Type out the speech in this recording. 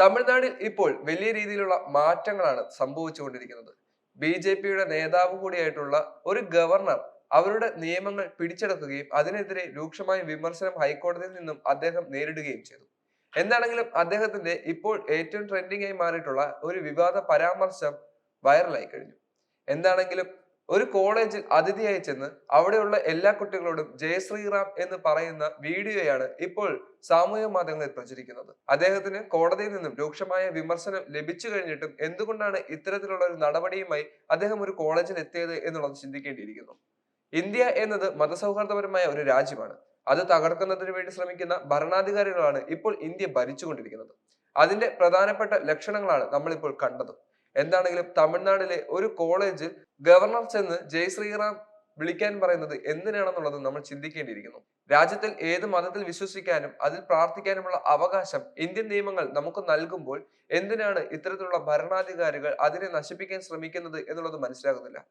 തമിഴ്നാട്ടിൽ ഇപ്പോൾ വലിയ രീതിയിലുള്ള മാറ്റങ്ങളാണ് സംഭവിച്ചുകൊണ്ടിരിക്കുന്നത്. ബി.ജെ.പിയുടെ നേതാവ് കൂടിയായിട്ടുള്ള ഒരു ഗവർണർ അവരുടെ നിയമങ്ങൾ പിടിച്ചെടുക്കുകയും അതിനെതിരെ രൂക്ഷമായ വിമർശനം ഹൈക്കോടതിയിൽ നിന്നും അദ്ദേഹം നേരിടുകയും ചെയ്തു. എന്താണെങ്കിലും അദ്ദേഹത്തിന്റെ ഇപ്പോൾ ഏറ്റവും ട്രെൻഡിംഗ് ആയി മാറിയിട്ടുള്ള ഒരു വിവാദ പരാമർശം വൈറലായി കഴിഞ്ഞു. എന്താണെങ്കിലും ഒരു കോളേജിൽ അതിഥിയായി ചെന്ന് അവിടെയുള്ള എല്ലാ കുട്ടികളോടും ജയ ശ്രീറാം എന്ന് പറയുന്ന വീഡിയോയാണ് ഇപ്പോൾ സാമൂഹിക മാധ്യമങ്ങളിൽ പ്രചരിക്കുന്നത്. അദ്ദേഹത്തിന് കോടതിയിൽ നിന്നും രൂക്ഷമായ വിമർശനം ലഭിച്ചു കഴിഞ്ഞിട്ടും എന്തുകൊണ്ടാണ് ഇത്തരത്തിലുള്ള ഒരു നടപടിയുമായി അദ്ദേഹം ഒരു കോളേജിൽ എത്തിയത് എന്നുള്ളത് ചിന്തിക്കേണ്ടിയിരിക്കുന്നു. ഇന്ത്യ എന്നത് മതസൗഹാർദ്ദപരമായ ഒരു രാജ്യമാണ്. അത് തകർക്കുന്നതിന് വേണ്ടി ശ്രമിക്കുന്ന ഭരണാധികാരികളാണ് ഇപ്പോൾ ഇന്ത്യ ഭരിച്ചുകൊണ്ടിരിക്കുന്നത്. അതിന്റെ പ്രധാനപ്പെട്ട ലക്ഷണങ്ങളാണ് നമ്മൾ ഇപ്പോൾ കണ്ടത്. എന്താണെങ്കിലും തമിഴ്നാട്ടിലെ ഒരു കോളേജിൽ ഗവർണർ ചെന്ന് ജയ് ശ്രീറാം വിളിക്കാൻ പറയുന്നത് എന്തിനാണെന്നുള്ളത് നമ്മൾ ചിന്തിക്കേണ്ടിയിരിക്കുന്നു. രാജ്യത്തിൽ ഏത് മതത്തിൽ വിശ്വസിക്കാനും അതിൽ പ്രാർത്ഥിക്കാനുമുള്ള അവകാശം ഇന്ത്യൻ നിയമങ്ങൾ നമുക്ക് നൽകുമ്പോൾ എന്തിനാണ് ഇത്തരത്തിലുള്ള ഭരണാധികാരികൾ അതിനെ നശിപ്പിക്കാൻ ശ്രമിക്കുന്നത് എന്നുള്ളത് മനസ്സിലാകുന്നില്ല.